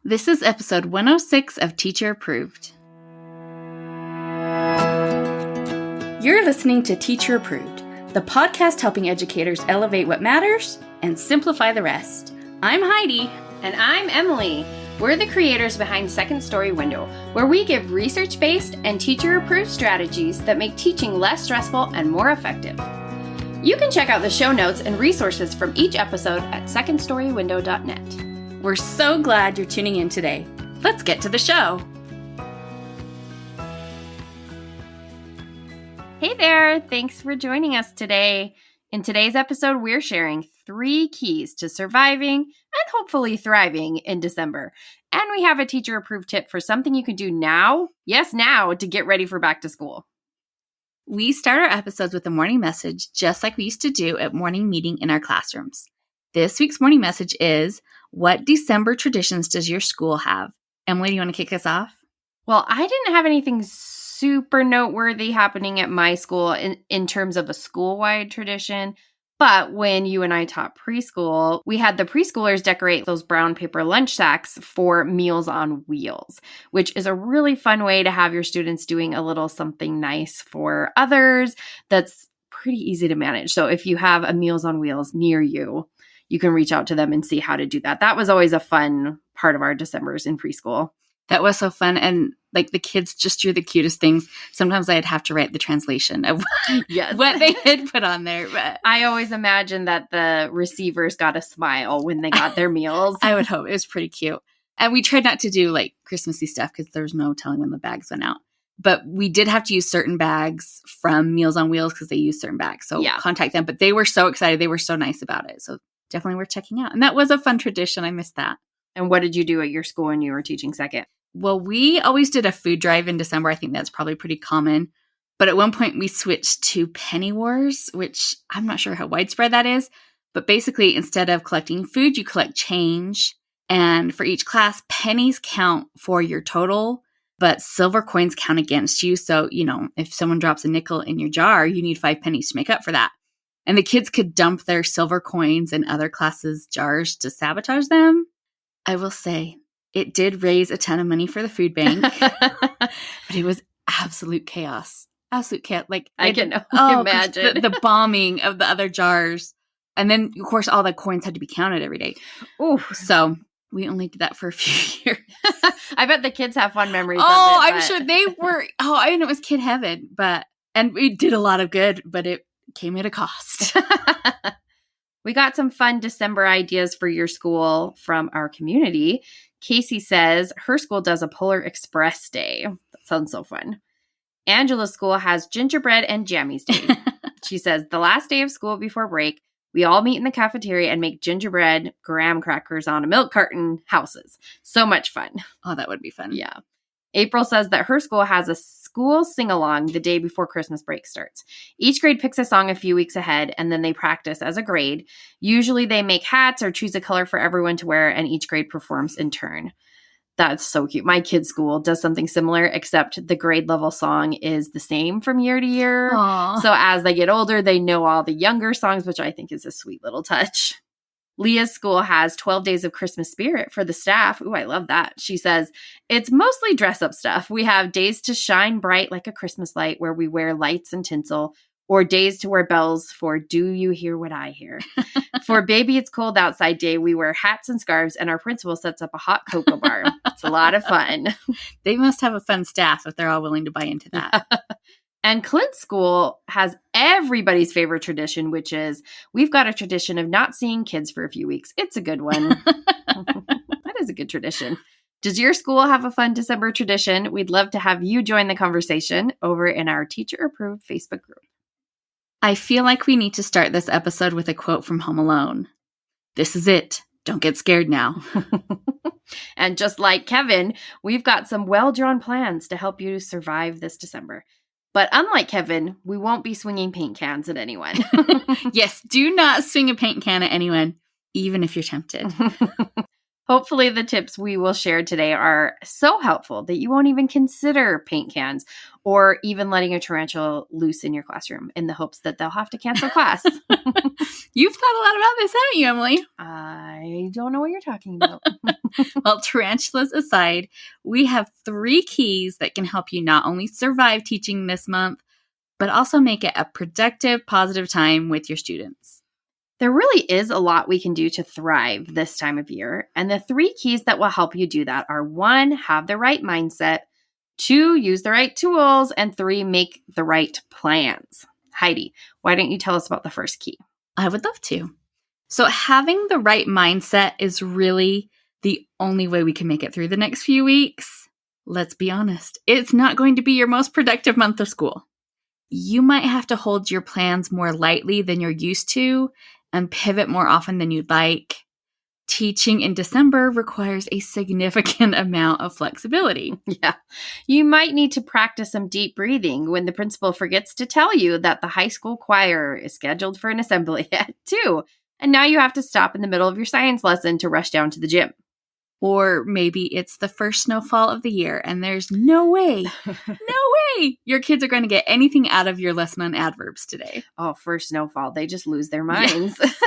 This is episode 106 of Teacher Approved. You're listening to Teacher Approved, the podcast helping educators elevate what matters and simplify the rest. I'm Heidi. And I'm Emily. We're the creators behind Second Story Window, where we give research-based and teacher-approved strategies that make teaching less stressful and more effective. You can check out the show notes and resources from each episode at secondstorywindow.net. We're so glad you're tuning in today. Let's get to the show. Hey there, thanks for joining us today. In today's episode, we're sharing 3 keys to surviving and hopefully thriving in December. And we have a teacher-approved tip for something you can do now, yes, now, to get ready for back to school. We start our episodes with a morning message, just like we used to do at morning meeting in our classrooms. This week's morning message is, what December traditions does your school have? Emily, do you want to kick us off? Well, I didn't have anything super noteworthy happening at my school in terms of a school-wide tradition. But when you and I taught preschool, we had the preschoolers decorate those brown paper lunch sacks for Meals on Wheels, which is a really fun way to have your students doing a little something nice for others that's pretty easy to manage. So if you have a Meals on Wheels near you, you can reach out to them and see how to do that. That was always a fun part of our Decembers in preschool. That was so fun. And like the kids just drew the cutest things. Sometimes I'd have to write the translation of what they had put on there. But I always imagine that the receivers got a smile when they got their meals. I would hope. It was pretty cute. And we tried not to do like Christmassy stuff because there's no telling when the bags went out. But we did have to use certain bags from Meals on Wheels because they use certain bags. So contact them. But they were so excited. They were so nice about it. So definitely worth checking out. And that was a fun tradition. I missed that. And what did you do at your school when you were teaching second? Well, we always did a food drive in December. I think that's probably pretty common. But at one point we switched to penny wars, which I'm not sure how widespread that is. But basically, instead of collecting food, you collect change. And for each class, pennies count for your total, but silver coins count against you. So, if someone drops a nickel in your jar, you need 5 pennies to make up for that. And the kids could dump their silver coins in other classes' jars to sabotage them. I will say, it did raise a ton of money for the food bank, but it was absolute chaos. Absolute chaos. Like I can imagine the bombing of the other jars. And then, of course, all the coins had to be counted every day. Ooh. So we only did that for a few years. I bet the kids have fun memories of it. I'm sure they were. I know it was kid heaven. And we did a lot of good, but it came at a cost. We got some fun December ideas for your school from our community. Casey says her school does a Polar Express Day. That sounds so fun. Angela's school has gingerbread and jammies day. She says the last day of school before break, we all meet in the cafeteria and make gingerbread graham crackers on a milk carton houses. So much fun. Oh, that would be fun. Yeah. April says that her school has a school sing-along the day before Christmas break starts. Each grade picks a song a few weeks ahead, and then they practice as a grade. Usually they make hats or choose a color for everyone to wear, and each grade performs in turn. That's so cute. My kid's school does something similar, except the grade level song is the same from year to year. Aww. So as they get older, they know all the younger songs, which I think is a sweet little touch. Leah's school has 12 days of Christmas spirit for the staff. Ooh, I love that. She says, it's mostly dress-up stuff. We have days to shine bright like a Christmas light where we wear lights and tinsel, or days to wear bells for Do You Hear What I Hear? For Baby It's Cold Outside Day, we wear hats and scarves, and our principal sets up a hot cocoa bar. It's a lot of fun. They must have a fun staff if they're all willing to buy into that. And Clint's school has everybody's favorite tradition, which is we've got a tradition of not seeing kids for a few weeks. It's a good one. That is a good tradition. Does your school have a fun December tradition? We'd love to have you join the conversation over in our teacher-approved Facebook group. I feel like we need to start this episode with a quote from Home Alone. This is it. Don't get scared now. And just like Kevin, we've got some well-drawn plans to help you survive this December. But unlike Kevin, we won't be swinging paint cans at anyone. Yes, do not swing a paint can at anyone, even if you're tempted. Hopefully the tips we will share today are so helpful that you won't even consider paint cans or even letting a tarantula loose in your classroom in the hopes that they'll have to cancel class. You've thought a lot about this, haven't you, Emily? I don't know what you're talking about. Well, tarantulas aside, we have 3 keys that can help you not only survive teaching this month, but also make it a productive, positive time with your students. There really is a lot we can do to thrive this time of year. And the 3 keys that will help you do that are 1, have the right mindset, 2, use the right tools, and 3, make the right plans. Heidi, why don't you tell us about the first key? I would love to. So having the right mindset is really the only way we can make it through the next few weeks. Let's be honest, it's not going to be your most productive month of school. You might have to hold your plans more lightly than you're used to and pivot more often than you'd like. Teaching in December requires a significant amount of flexibility. Yeah, you might need to practice some deep breathing when the principal forgets to tell you that the high school choir is scheduled for an assembly at 2, and now you have to stop in the middle of your science lesson to rush down to the gym. Or maybe it's the first snowfall of the year and there's no way your kids are going to get anything out of your lesson on adverbs today. Oh, first snowfall, they just lose their minds. Yes.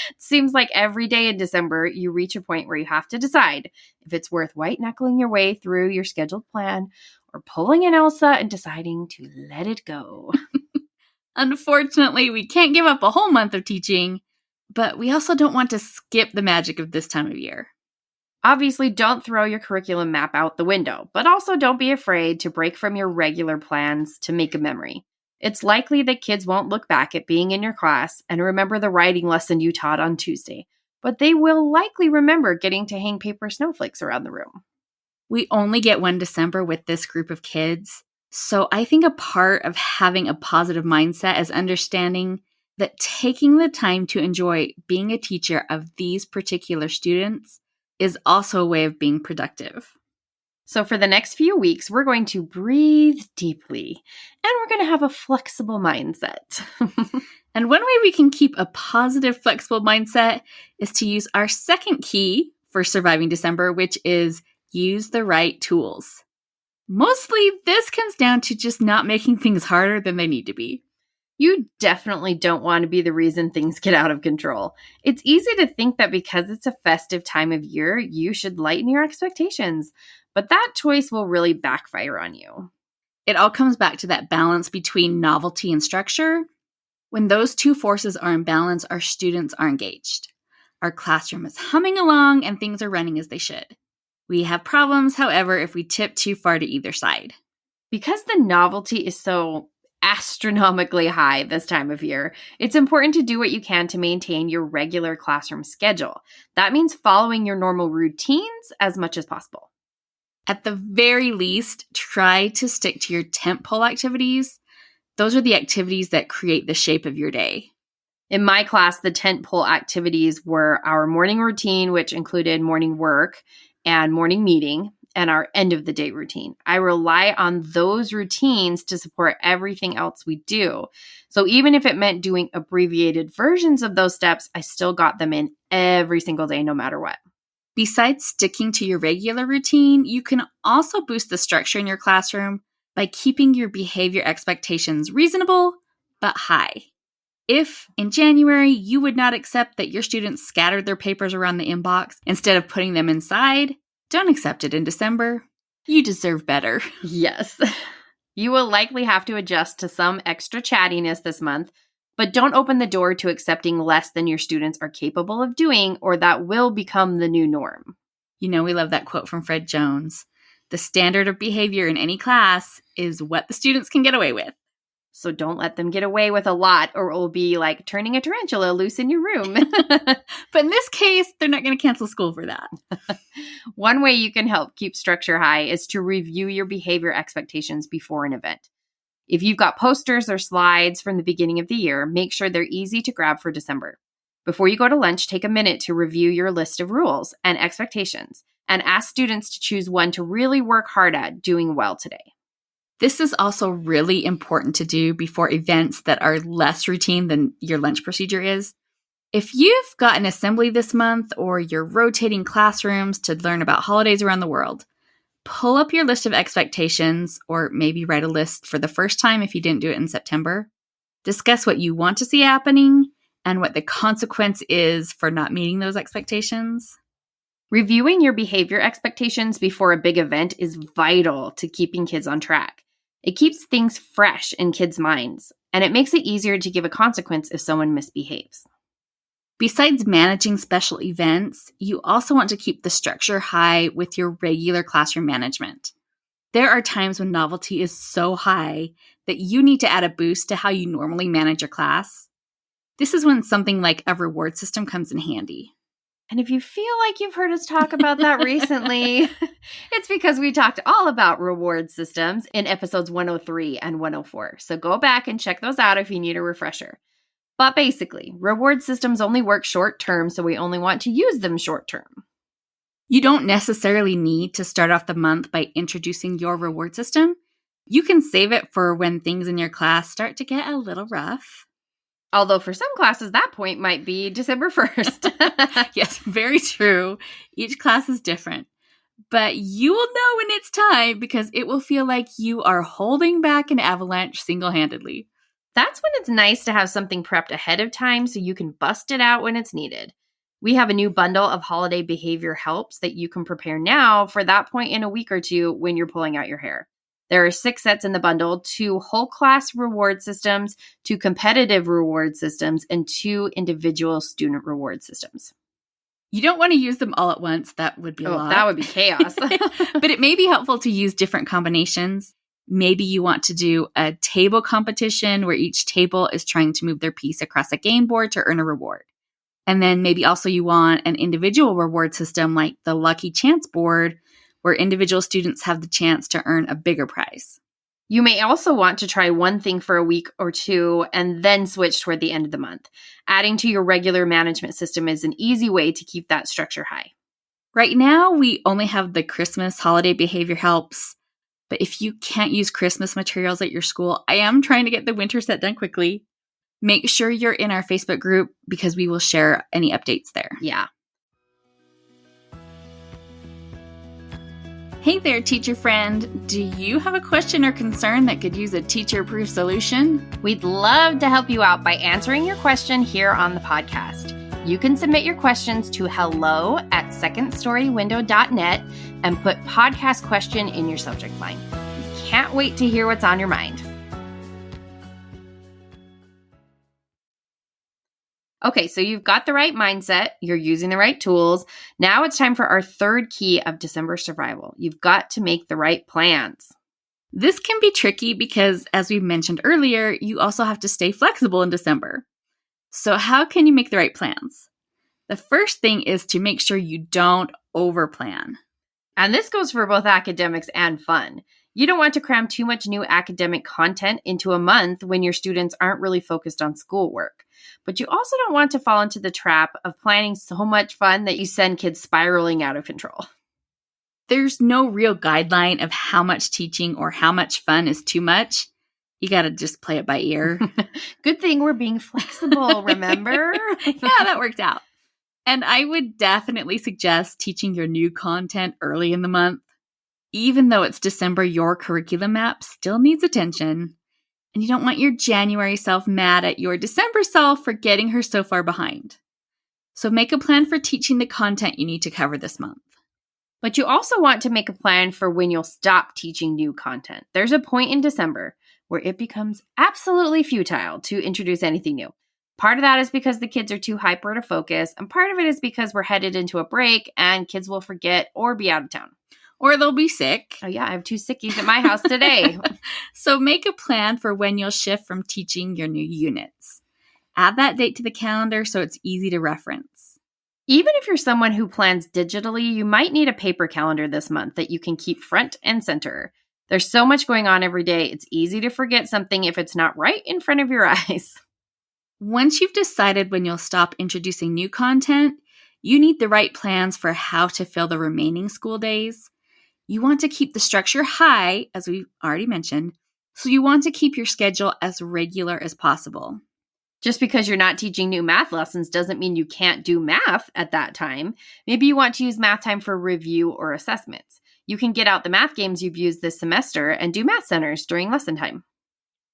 It seems like every day in December, you reach a point where you have to decide if it's worth white-knuckling your way through your scheduled plan or pulling an Elsa and deciding to let it go. Unfortunately, we can't give up a whole month of teaching, but we also don't want to skip the magic of this time of year. Obviously, don't throw your curriculum map out the window, but also don't be afraid to break from your regular plans to make a memory. It's likely that kids won't look back at being in your class and remember the writing lesson you taught on Tuesday, but they will likely remember getting to hang paper snowflakes around the room. We only get one December with this group of kids, so I think a part of having a positive mindset is understanding that taking the time to enjoy being a teacher of these particular students is also a way of being productive. So for the next few weeks, we're going to breathe deeply and we're going to have a flexible mindset. And one way we can keep a positive, flexible mindset is to use our second key for surviving December, which is use the right tools. Mostly, this comes down to just not making things harder than they need to be. You definitely don't want to be the reason things get out of control. It's easy to think that because it's a festive time of year, you should lighten your expectations, but that choice will really backfire on you. It all comes back to that balance between novelty and structure. When those two forces are in balance, our students are engaged. Our classroom is humming along and things are running as they should. We have problems, however, if we tip too far to either side. Because the novelty is so astronomically high this time of year, it's important to do what you can to maintain your regular classroom schedule. That means following your normal routines as much as possible. At the very least, try to stick to your tentpole activities. Those are the activities that create the shape of your day. In my class, the tentpole activities were our morning routine, which included morning work and morning meeting, and our end of the day routine. I rely on those routines to support everything else we do. So even if it meant doing abbreviated versions of those steps, I still got them in every single day, no matter what. Besides sticking to your regular routine, you can also boost the structure in your classroom by keeping your behavior expectations reasonable but high. If in January you would not accept that your students scattered their papers around the inbox instead of putting them inside, don't accept it in December. You deserve better. Yes. You will likely have to adjust to some extra chattiness this month, but don't open the door to accepting less than your students are capable of doing, or that will become the new norm. You know, we love that quote from Fred Jones. The standard of behavior in any class is what the students can get away with. So don't let them get away with a lot, or it will be like turning a tarantula loose in your room. But in this case, they're not going to cancel school for that. One way you can help keep structure high is to review your behavior expectations before an event. If you've got posters or slides from the beginning of the year, make sure they're easy to grab for December. Before you go to lunch, take a minute to review your list of rules and expectations and ask students to choose one to really work hard at doing well today. This is also really important to do before events that are less routine than your lunch procedure is. If you've got an assembly this month or you're rotating classrooms to learn about holidays around the world, pull up your list of expectations, or maybe write a list for the first time if you didn't do it in September. Discuss what you want to see happening and what the consequence is for not meeting those expectations. Reviewing your behavior expectations before a big event is vital to keeping kids on track. It keeps things fresh in kids' minds, and it makes it easier to give a consequence if someone misbehaves. Besides managing special events, you also want to keep the structure high with your regular classroom management. There are times when novelty is so high that you need to add a boost to how you normally manage your class. This is when something like a reward system comes in handy. And if you feel like you've heard us talk about that recently, it's because we talked all about reward systems in episodes 103 and 104. So go back and check those out if you need a refresher. But basically, reward systems only work short term, so we only want to use them short term. You don't necessarily need to start off the month by introducing your reward system. You can save it for when things in your class start to get a little rough. Although for some classes, that point might be December 1st. Yes, very true. Each class is different. But you will know when it's time because it will feel like you are holding back an avalanche single-handedly. That's when it's nice to have something prepped ahead of time so you can bust it out when it's needed. We have a new bundle of holiday behavior helps that you can prepare now for that point in a week or two when you're pulling out your hair. There are 6 sets in the bundle, 2 whole class reward systems, 2 competitive reward systems, and 2 individual student reward systems. You don't want to use them all at once. That would be a lot. That would be chaos. But it may be helpful to use different combinations. Maybe you want to do a table competition where each table is trying to move their piece across a game board to earn a reward. And then maybe also you want an individual reward system like the Lucky Chance board, where individual students have the chance to earn a bigger prize. You may also want to try one thing for a week or two and then switch toward the end of the month. Adding to your regular management system is an easy way to keep that structure high. Right now, we only have the Christmas holiday behavior helps. But if you can't use Christmas materials at your school, I am trying to get the winter set done quickly. Make sure you're in our Facebook group because we will share any updates there. Yeah. Hey there, teacher friend. Do you have a question or concern that could use a teacher-proof solution? We'd love to help you out by answering your question here on the podcast. You can submit your questions to hello@secondstorywindow.net and put podcast question in your subject line. We can't wait to hear what's on your mind. Okay, so you've got the right mindset. You're using the right tools. Now it's time for our third key of December survival. You've got to make the right plans. This can be tricky because, as we mentioned earlier, you also have to stay flexible in December. So how can you make the right plans? The first thing is to make sure you don't overplan. And this goes for both academics and fun. You don't want to cram too much new academic content into a month when your students aren't really focused on schoolwork. But you also don't want to fall into the trap of planning so much fun that you send kids spiraling out of control. There's no real guideline of how much teaching or how much fun is too much. You got to just play it by ear. Good thing we're being flexible, remember? Yeah, that worked out. And I would definitely suggest teaching your new content early in the month. Even though it's December, your curriculum map still needs attention. And you don't want your January self mad at your December self for getting her so far behind. So make a plan for teaching the content you need to cover this month. But you also want to make a plan for when you'll stop teaching new content. There's a point in December where it becomes absolutely futile to introduce anything new. Part of that is because the kids are too hyper to focus, and part of it is because we're headed into a break and kids will forget or be out of town. Or they'll be sick. Oh yeah, I have 2 sickies at my house today. So make a plan for when you'll shift from teaching your new units. Add that date to the calendar so it's easy to reference. Even if you're someone who plans digitally, you might need a paper calendar this month that you can keep front and center. There's so much going on every day, it's easy to forget something if it's not right in front of your eyes. Once you've decided when you'll stop introducing new content, you need the right plans for how to fill the remaining school days. You want to keep the structure high, as we've already mentioned, so you want to keep your schedule as regular as possible. Just because you're not teaching new math lessons doesn't mean you can't do math at that time. Maybe you want to use math time for review or assessments. You can get out the math games you've used this semester and do math centers during lesson time.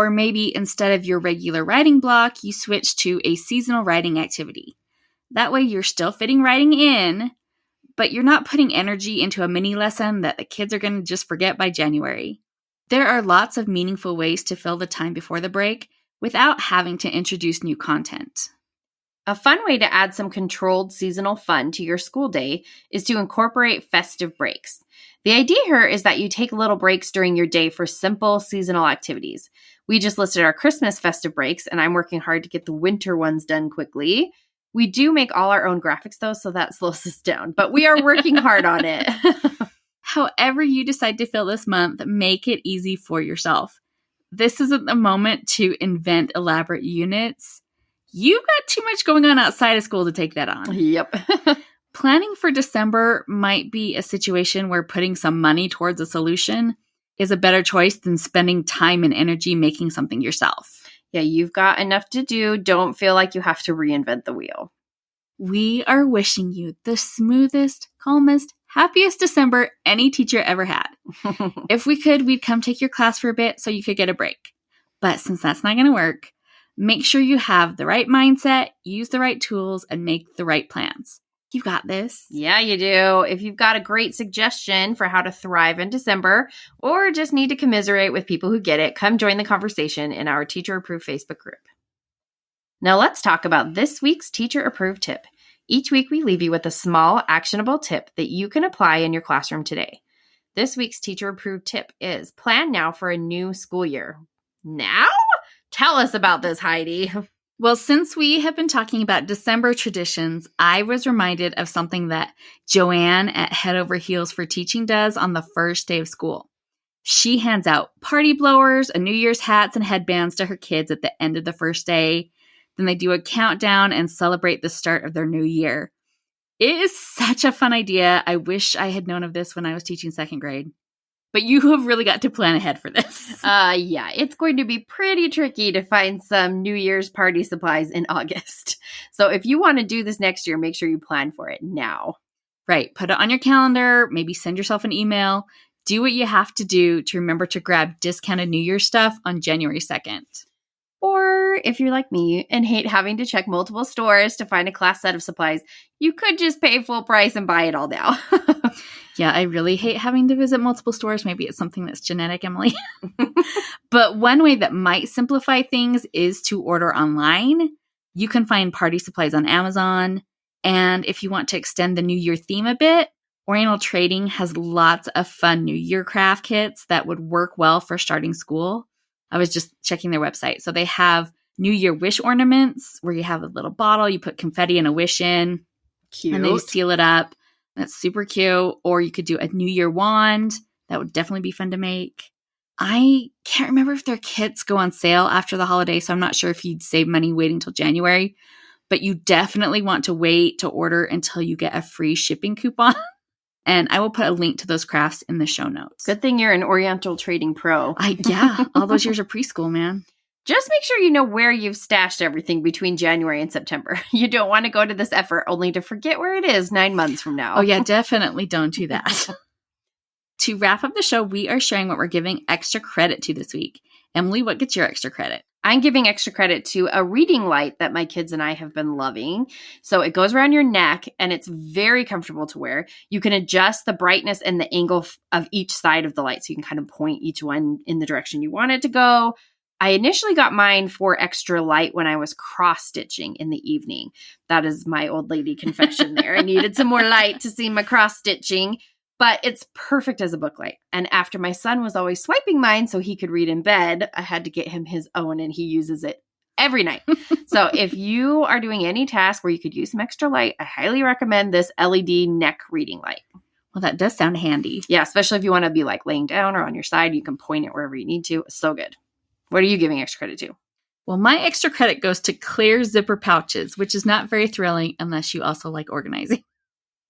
Or maybe instead of your regular writing block, you switch to a seasonal writing activity. That way you're still fitting writing in, but you're not putting energy into a mini lesson that the kids are going to just forget by January. There are lots of meaningful ways to fill the time before the break without having to introduce new content. A fun way to add some controlled seasonal fun to your school day is to incorporate festive breaks. The idea here is that you take little breaks during your day for simple seasonal activities. We just listed our Christmas festive breaks, and I'm working hard to get the winter ones done quickly. We do make all our own graphics, though, so that slows us down, but we are working hard on it. However you decide to fill this month, make it easy for yourself. This isn't the moment to invent elaborate units. You've got too much going on outside of school to take that on. Yep. Planning for December might be a situation where putting some money towards a solution is a better choice than spending time and energy making something yourself. Yeah, you've got enough to do. Don't feel like you have to reinvent the wheel. We are wishing you the smoothest, calmest, happiest December any teacher ever had. If we could, we'd come take your class for a bit so you could get a break. But since that's not going to work, make sure you have the right mindset, use the right tools, and make the right plans. You got this. Yeah, you do. If you've got a great suggestion for how to thrive in December or just need to commiserate with people who get it, come join the conversation in our Teacher Approved Facebook group. Now let's talk about this week's Teacher Approved tip. Each week we leave you with a small, actionable tip that you can apply in your classroom today. This week's Teacher Approved tip is plan now for a new school year. Now? Tell us about this, Heidi. Well, since we have been talking about December traditions, I was reminded of something that Joanne at Head Over Heels for Teaching does on the first day of school. She hands out party blowers and New Year's hats and headbands to her kids at the end of the first day. Then they do a countdown and celebrate the start of their new year. It is such a fun idea. I wish I had known of this when I was teaching second grade. But you have really got to plan ahead for this. Yeah, it's going to be pretty tricky to find some New Year's party supplies in August. So if you want to do this next year, make sure you plan for it now. Right. Put it on your calendar. Maybe send yourself an email. Do what you have to do to remember to grab discounted New Year's stuff on January 2nd. Or if you're like me and hate having to check multiple stores to find a class set of supplies, you could just pay full price and buy it all now. Yeah, I really hate having to visit multiple stores. Maybe it's something that's genetic, Emily. But one way that might simplify things is to order online. You can find party supplies on Amazon. And if you want to extend the New Year theme a bit, Oriental Trading has lots of fun New Year craft kits that would work well for starting school. I was just checking their website. So they have New Year wish ornaments where you have a little bottle, you put confetti and a wish in. Cute. And then you seal it up. That's super cute. Or you could do a New Year wand. That would definitely be fun to make. I can't remember if their kits go on sale after the holiday, so I'm not sure if you'd save money waiting till January. But you definitely want to wait to order until you get a free shipping coupon. And I will put a link to those crafts in the show notes. Good thing you're an Oriental Trading pro. Yeah, all those years of preschool, man. Just make sure you know where you've stashed everything between January and September. You don't want to go to this effort only to forget where it is 9 months from now. Oh yeah, definitely don't do that. To wrap up the show, we are sharing what we're giving extra credit to this week. Emily, what gets your extra credit? I'm giving extra credit to a reading light that my kids and I have been loving. So it goes around your neck and it's very comfortable to wear. You can adjust the brightness and the angle of each side of the light. So you can kind of point each one in the direction you want it to go. I initially got mine for extra light when I was cross-stitching in the evening. That is my old lady confession there. I needed some more light to see my cross-stitching. But it's perfect as a book light. And after my son was always swiping mine so he could read in bed, I had to get him his own and he uses it every night. So if you are doing any task where you could use some extra light, I highly recommend this LED neck reading light. Well, that does sound handy. Yeah, especially if you want to be like laying down or on your side, you can point it wherever you need to. It's so good. What are you giving extra credit to? Well, my extra credit goes to clear zipper pouches, which is not very thrilling unless you also like organizing.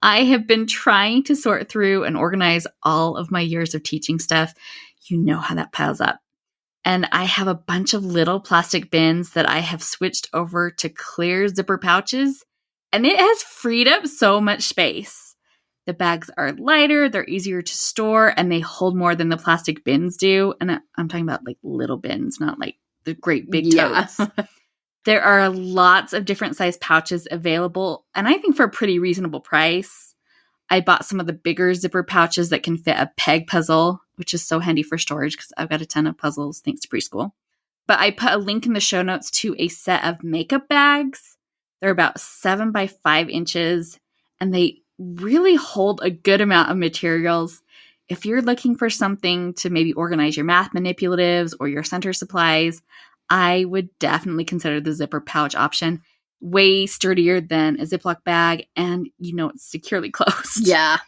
I have been trying to sort through and organize all of my years of teaching stuff. You know how that piles up. And I have a bunch of little plastic bins that I have switched over to clear zipper pouches, and it has freed up so much space. The bags are lighter, they're easier to store, and they hold more than the plastic bins do. And I'm talking about like little bins, not like the great big totes. There are lots of different size pouches available, and I think for a pretty reasonable price. I bought some of the bigger zipper pouches that can fit a peg puzzle, which is so handy for storage because I've got a ton of puzzles thanks to preschool. But I put a link in the show notes to a set of makeup bags. They're about 7 by 5 inches, and they really hold a good amount of materials. If you're looking for something to maybe organize your math manipulatives or your center supplies, I would definitely consider the zipper pouch option. Way sturdier than a Ziploc bag, and it's securely closed. Yeah.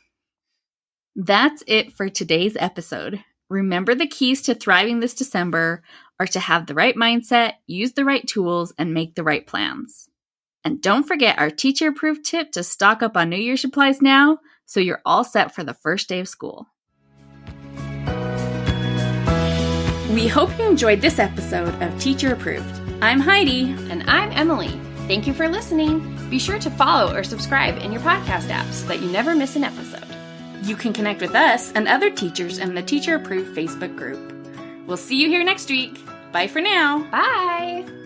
That's it for today's episode. Remember, the keys to thriving this December are to have the right mindset, use the right tools, and make the right plans. And don't forget our teacher-approved tip to stock up on New Year's supplies now so you're all set for the first day of school. We hope you enjoyed this episode of Teacher Approved. I'm Heidi. And I'm Emily. Thank you for listening. Be sure to follow or subscribe in your podcast app so that you never miss an episode. You can connect with us and other teachers in the Teacher Approved Facebook group. We'll see you here next week. Bye for now. Bye.